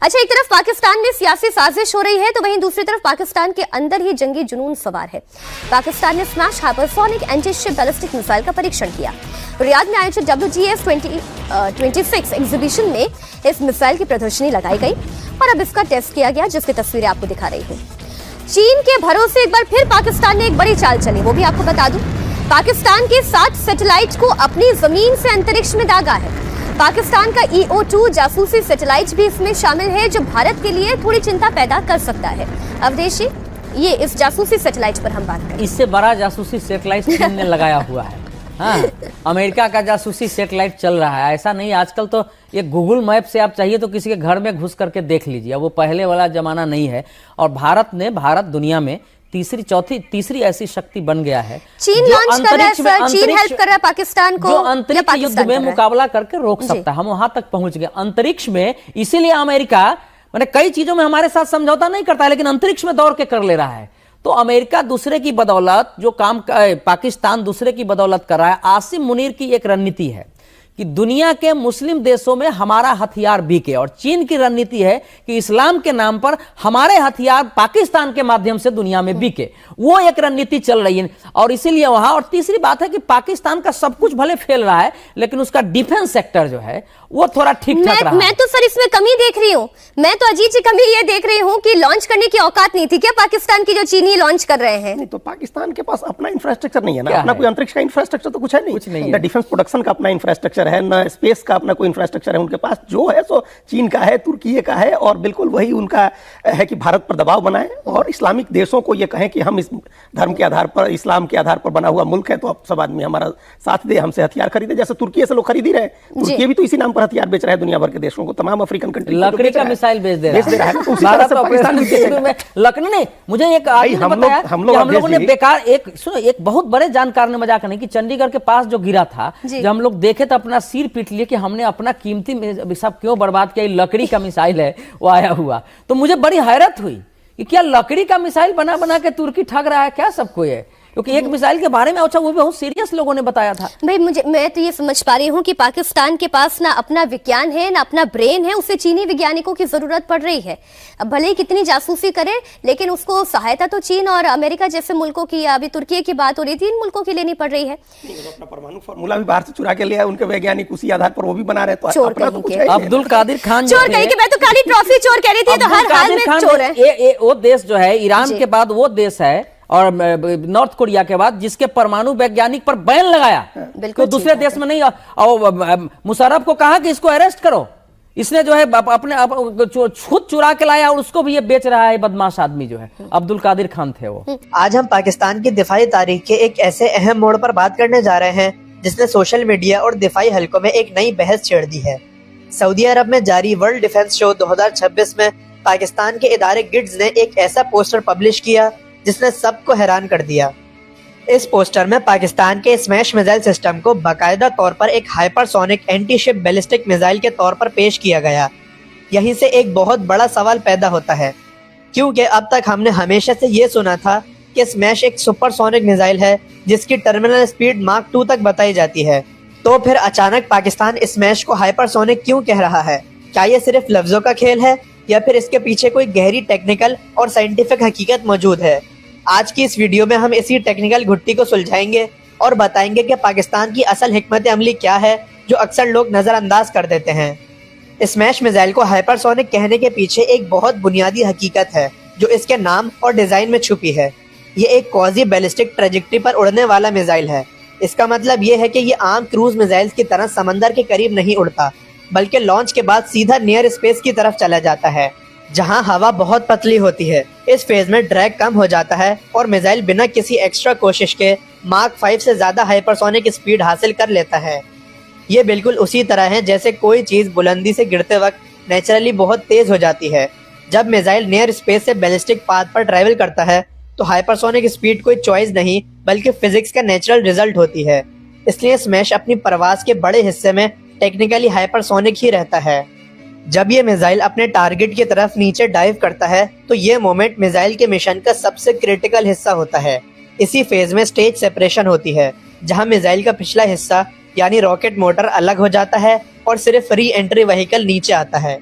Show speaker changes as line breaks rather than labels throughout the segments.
अच्छा, एक तरफ पाकिस्तान में सियासी साजिश हो रही है तो वहीं दूसरी तरफ पाकिस्तान के अंदर ही जंगी जुनून सवार है। पाकिस्तान ने smash hypersonic anti ship ballistic missile का परीक्षण किया। रियाद में आयोजित WGF 2026 एग्जीबिशन में इस मिसाइल की प्रदर्शनी लगाई गई और अब इसका टेस्ट किया गया, जिसकी तस्वीरें आपको दिखा रही हूँ। चीन के भरोसे एक बार फिर पाकिस्तान ने एक बड़ी चाल चली, वो भी आपको बता दूं। पाकिस्तान के 7 सैटेलाइट को अपनी जमीन से अंतरिक्ष में दागा है। पाकिस्तान का EO-2 जासूसी सैटेलाइट भी इसमें शामिल है, जो भारत के लिए थोड़ी चिंता पैदा कर सकता है। अवधेशी, ये इस जासूसी सैटेलाइट पर हम बात करें।
इससे बड़ा जासूसी सैटेलाइट चीन ने लगाया हुआ है। हाँ, अमेरिका का जासूसी सैटेलाइट चल रहा है। ऐसा नहीं, आजकल तो ये गूगल मैप से आप चाहिए तो किसी के घर में घुस करके देख लीजिए, वो पहले वाला जमाना नहीं है। और भारत दुनिया में तीसरी ऐसी शक्ति बन गया है।
चीन लॉन्च कर रहा है सर, चीन हेल्प कर रहा है पाकिस्तान को,
जो अंतरिक्ष युद्ध में मुकाबला करके रोक सकता है। हम वहां तक पहुंच गए अंतरिक्ष में। इसीलिए अमेरिका मैंने कई चीजों में हमारे साथ समझौता नहीं करता है, लेकिन अंतरिक्ष में दौड़ के कर ले रहा है। तो अमेरिका दूसरे की बदौलत जो काम पाकिस्तान दूसरे की बदौलत कर रहा है। आसिम मुनीर की एक रणनीति है कि दुनिया के मुस्लिम देशों में हमारा हथियार बिके, और चीन की रणनीति है कि इस्लाम के नाम पर हमारे हथियार पाकिस्तान के माध्यम से दुनिया में बिके। वो एक रणनीति चल रही है और इसीलिए वहां। और तीसरी बात है कि पाकिस्तान का सब कुछ भले फैल रहा है, लेकिन उसका डिफेंस सेक्टर जो है वो थोड़ा ठीक ठाक रहा है।
मैं तो सर इसमें कमी देख रही हूँ। मैं तो अजीत जी कमी ये देख रही हूँ कि लॉन्च करने की औकात नहीं थी क्या पाकिस्तान की, जो चीनी लॉन्च कर रहे हैं।
नहीं, तो पाकिस्तान के पास अपना इंफ्रास्ट्रक्चर नहीं है ना, अपना कोई अंतरिक्ष का इंफ्रास्ट्रक्चर तो कुछ है नहीं। ना डिफेंस प्रोडक्शन का अपना इंफ्रास्ट्रक्चर है, ना स्पेस का अपना कोई इंफ्रास्ट्रक्चर है। उनके पास जो है सो चीन का है, तुर्की का है, और बिल्कुल वही उनका है कि भारत पर दबाव बनाए और इस्लामिक देशों को ये कहें कि हम इस धर्म के आधार पर, इस्लाम के आधार पर बना हुआ मुल्क है, तो अब सब आदमी हमारा साथ दे, हमसे हथियार खरीदे। जैसे तुर्की से लोग खरीद ही रहे, तुर्की भी तो इसी नाम पर हथियार बेच रहा है दुनिया भर के देशों को, तमाम अफ्रीकन कंट्री
लकड़ी का मिसाइल बेच दे रहा है। लकड़ी नहीं, मुझे एक हम लोगों ने बेकार एक बहुत बड़े जानकार ने मजाक नहीं कि चंडीगढ़ के पास जो गिरा था, जब हम लोग देखे तो अपना सिर पीट लिए कि हमने अपना कीमती सब क्यों बर्बाद किया। लकड़ी का मिसाइल है वो आया हुआ, तो मुझे बड़ी हैरत हुई कि क्या लकड़ी का मिसाइल बना बना के तुर्की ठग रहा है क्या सबको ये, क्योंकि एक मिसाइल के बारे में अच्छा वो भी बहुत सीरियस लोगों ने बताया था।
भाई मैं तो ये समझ पा रही हूँ कि पाकिस्तान के पास ना अपना विज्ञान है ना अपना ब्रेन है, उसे चीनी वैज्ञानिकों की जरूरत पड़ रही है। अब भले ही कितनी जासूसी करे, लेकिन उसको सहायता तो चीन और अमेरिका जैसे मुल्कों की, अभी तुर्की की बात हो रही थी, इन मुल्कों की लेनी पड़ रही है।
अपना परमाणु फार्मूला भी बाहर से चुरा के लिया उनके वैज्ञानिक, उसी आधार पर वो भी बना रहे। तो
अब्दुल कादिर खान
चोर कही कि मैं तो खाली ट्रॉफी चोर कह रही थी, तो हर हाल में चोर है।
वो देश जो है ईरान के बाद वो देश है और नॉर्थ कोरिया के बाद जिसके परमाणु वैज्ञानिक पर बैन लगाया, तो दूसरे देश में नहीं। और मुशर्रफ को कहा कि इसको अरेस्ट करो, इसने जो है अपने खुद चुरा के लाया और उसको भी ये बेच रहा है। बदमाश आदमी जो है अब्दुल कादिर खान थे वो।
आज हम पाकिस्तान की दिफाई तारीख के एक ऐसे अहम मोड़ पर बात करने जा रहे हैं जिसने सोशल मीडिया और दिफाई हलकों में एक नई बहस छेड़ दी है। सऊदी अरब में जारी वर्ल्ड डिफेंस शो 2026 में पाकिस्तान के इदारे गिड्स ने एक ऐसा पोस्टर पब्लिश किया जिसने सबको हैरान कर दिया। इस पोस्टर में पाकिस्तान के स्मैश मिसाइल सिस्टम को बाकायदा तौर पर एक hypersonic anti ship ballistic missile के तौर पर पेश किया गया। यहीं से एक बहुत बड़ा सवाल पैदा होता है, क्योंकि अब तक हमने हमेशा से ये सुना था कि स्मैश एक सुपरसोनिक मिसाइल है जिसकी टर्मिनल स्पीड माक 2 तक बताई जाती है। तो फिर अचानक पाकिस्तान स्मैश को हाइपरसोनिक क्यों कह रहा है? क्या ये सिर्फ लफ्जों का खेल है या फिर इसके पीछे कोई गहरी टेक्निकल और साइंटिफिक हकीकत मौजूद है? आज की इस वीडियो में हम इसी टेक्निकल घुट्टी को सुलझाएंगे और बताएंगे कि पाकिस्तान की असल हिकमत अमली क्या है, जो अक्सर लोग नजरअंदाज कर देते हैं। स्मैश मिसाइल को हाइपरसोनिक कहने के पीछे एक बहुत बुनियादी हकीकत है जो इसके नाम और डिजाइन में छुपी है। ये एक क्वाजी बैलिस्टिक ट्रेजेक्टरी पर उड़ने वाला मिसाइल है। इसका मतलब ये है कि ये आम क्रूज मिसाइल की तरह समंदर के करीब नहीं उड़ता, बल्कि लॉन्च के बाद सीधा नियर स्पेस की तरफ चला जाता है, जहां हवा बहुत पतली होती है। इस फेज में ड्रैग कम हो जाता है और मिसाइल बिना किसी एक्स्ट्रा कोशिश के माक 5 से ज्यादा हाइपरसोनिक स्पीड हासिल कर लेता है। ये बिल्कुल उसी तरह है जैसे कोई चीज बुलंदी से गिरते वक्त नेचुरली बहुत तेज हो जाती है। जब मिसाइल नियर स्पेस से बैलिस्टिक पाथ पर ट्रैवल करता है तो हाइपरसोनिक स्पीड कोई चॉइस नहीं बल्कि फिजिक्स का नेचुरल रिजल्ट होती है। इसलिए स्मैश अपनी प्रवास के बड़े हिस्से में टेक्निकली हाइपरसोनिक ही रहता है। जब ये मिसाइल अपने टारगेट की तरफ नीचे डाइव करता है तो ये मोमेंट मिसाइल के मिशन का सबसे क्रिटिकल हिस्सा होता है। इसी फेज में स्टेज सेपरेशन होती है, जहां मिसाइल का पिछला हिस्सा यानी रॉकेट मोटर अलग हो जाता है और सिर्फ री एंट्री व्हीकल नीचे आता है।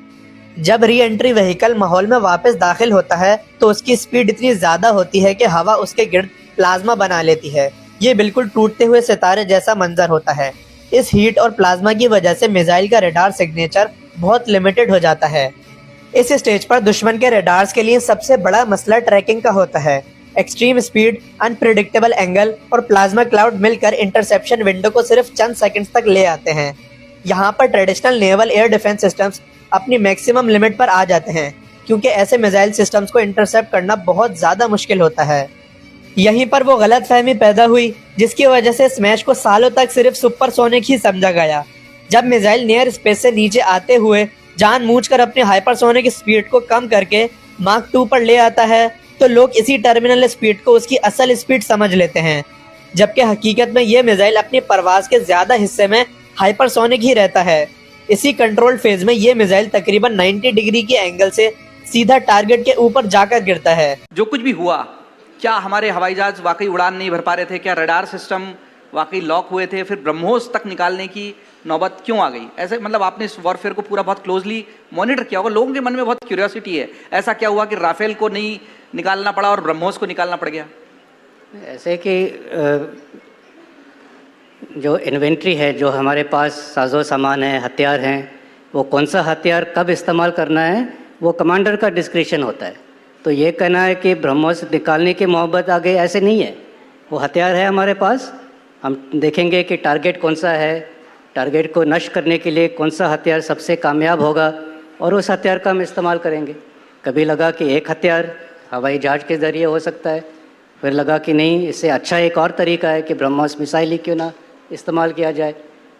जब री एंट्री व्हीकल माहौल में वापस दाखिल होता है तो उसकी स्पीड इतनी ज्यादा होती है कि हवा उसके गिर्द प्लाज्मा बना लेती है। ये बिल्कुल टूटते हुए सितारे जैसा मंजर होता है। इस हीट और प्लाज्मा की वजह से मिसाइल का रडार सिग्नेचर बहुत लिमिटेड हो जाता है। इस स्टेज पर दुश्मन के रडार्स के लिए सबसे बड़ा मसला ट्रैकिंग का होता है। एक्सट्रीम स्पीड, अनप्रेडिक्टेबल एंगल और प्लाज्मा क्लाउड मिलकर इंटरसेप्शन विंडो को सिर्फ चंद सेकंड्स तक ले आते हैं। यहाँ पर traditional naval air defence systems अपनी मैक्सिमम लिमिट पर आ जाते हैं, क्योंकि ऐसे मिसाइल सिस्टम्स को इंटरसेप्ट करना बहुत ज़्यादा मुश्किल होता है। यहीं पर वो गलतफहमी पैदा हुई जिसकी वजह से स्मैश को सालों तक सिर्फ सुपरसोनिक ही समझा गया। जब मिसाइल नियर स्पेस से नीचे आते हुए जानबूझकर अपनी हाइपरसोनिक स्पीड को कम करके मार्क 2 पर ले आता है तो लोग इसी टर्मिनल स्पीड को उसकी असल स्पीड समझ लेते हैं, जबकि हकीकत में ये मिसाइल अपनी परवाज के ज्यादा हिस्से में हाइपरसोनिक ही रहता है। इसी कंट्रोल फेज में ये मिसाइल तकरीबन 90 डिग्री के एंगल से सीधा टारगेट के ऊपर जाकर गिरता है।
जो कुछ भी हुआ, क्या हमारे हवाई जहाज वाकई उड़ान नहीं भर पा रहे थे? क्या रडार सिस्टम वाकई लॉक हुए थे? फिर ब्रह्मोस तक निकालने की नौबत क्यों आ गई? ऐसे मतलब आपने इस वॉरफेयर को पूरा बहुत क्लोजली मॉनिटर किया होगा, लोगों के मन में बहुत क्यूरियोसिटी है, ऐसा क्या हुआ कि राफेल को नहीं निकालना पड़ा और ब्रह्मोस को निकालना पड़ गया?
ऐसे कि जो इन्वेंट्री है, जो हमारे पास साजो सामान है, हथियार हैं, वो कौन सा हथियार कब इस्तेमाल करना है वो कमांडर का डिस्क्रिशन होता है। तो ये कहना है कि ब्रह्मोस निकालने की मोहब्बत आ गई, ऐसे नहीं है। वो हथियार है हमारे पास, हम देखेंगे कि टारगेट कौन सा है, टारगेट को नष्ट करने के लिए कौन सा हथियार सबसे कामयाब होगा और उस हथियार का हम इस्तेमाल करेंगे। कभी लगा कि एक हथियार हवाई जहाज के ज़रिए हो सकता है, फिर लगा कि नहीं, इससे अच्छा एक और तरीका है कि ब्रह्मोस मिसाइल ही क्यों ना इस्तेमाल किया जाए।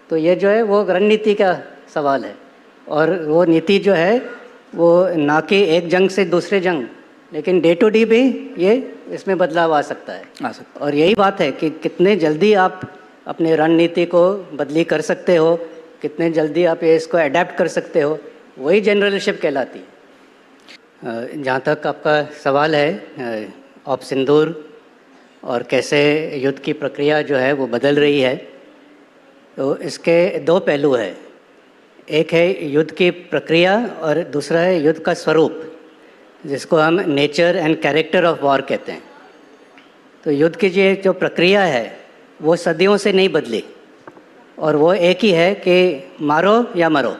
तो ये जो है वो रणनीति का सवाल है, और वो नीति जो है वो ना कि एक जंग से दूसरे जंग, लेकिन डे टू डे भी ये इसमें बदलाव आ सकता है। और यही बात है कि कितने जल्दी आप अपने रणनीति को बदली कर सकते हो, कितने जल्दी आप ये इसको अडेप्ट कर सकते हो, वही जनरलशिप कहलाती है। जहाँ तक आपका सवाल है ऑप सिंदूर और कैसे युद्ध की प्रक्रिया जो है वो बदल रही है, तो इसके दो पहलू हैं। एक है युद्ध की प्रक्रिया और दूसरा है युद्ध का स्वरूप, जिसको हम nature and character of war कहते हैं। तो युद्ध की जो प्रक्रिया है वो सदियों से नहीं बदली, और वो एक ही है कि मारो या मरो।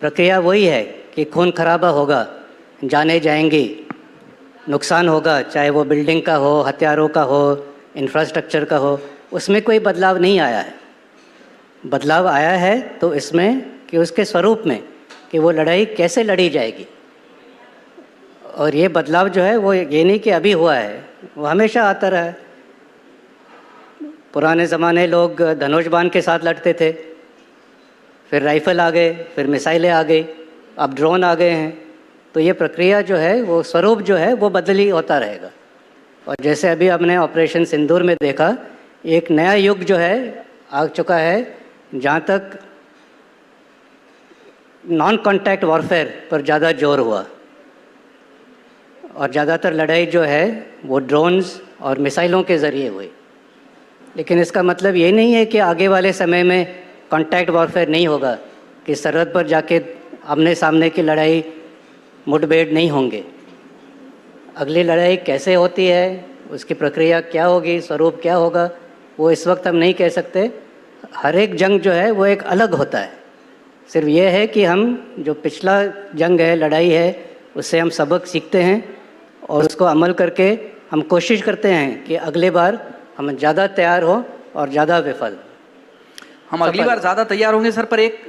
प्रक्रिया वही है कि खून खराबा होगा, जाने जाएंगी, नुकसान होगा, चाहे वो बिल्डिंग का हो, हथियारों का हो, इंफ्रास्ट्रक्चर का हो, उसमें कोई बदलाव नहीं आया है। बदलाव आया है तो इसमें कि उसके स्वरूप में, कि वो लड़ाई कैसे लड़ी जाएगी। और ये बदलाव जो है वो ये नहीं कि अभी हुआ है, वो हमेशा आता रहा है। पुराने ज़माने लोग धनुष बाण के साथ लड़ते थे, फिर राइफ़ल आ गए, फिर मिसाइलें आ गई, अब ड्रोन आ गए हैं। तो ये प्रक्रिया जो है वो स्वरूप जो है वो बदली होता रहेगा। और जैसे अभी हमने ऑपरेशन सिंदूर में देखा, एक नया युग जो है आ चुका है, जहाँ तक नॉन कॉन्टैक्ट वॉरफेयर पर ज़्यादा जोर हुआ, और ज़्यादातर लड़ाई जो है वो ड्रोन्स और मिसाइलों के ज़रिए हुई। लेकिन इसका मतलब ये नहीं है कि आगे वाले समय में कॉन्टैक्ट वॉरफेयर नहीं होगा, कि सरहद पर जाके आमने सामने की लड़ाई मुठभेड़ नहीं होंगे। अगली लड़ाई कैसे होती है, उसकी प्रक्रिया क्या होगी, स्वरूप क्या होगा, वो इस वक्त हम नहीं कह सकते। हर एक जंग जो है वो एक अलग होता है। सिर्फ ये है कि हम जो पिछला जंग है, लड़ाई है, उससे हम सबक सीखते हैं और उसको अमल करके हम कोशिश करते हैं कि अगले बार हम ज़्यादा तैयार हो और ज़्यादा विफल।
हम अगली बार ज़्यादा तैयार होंगे सर। पर एक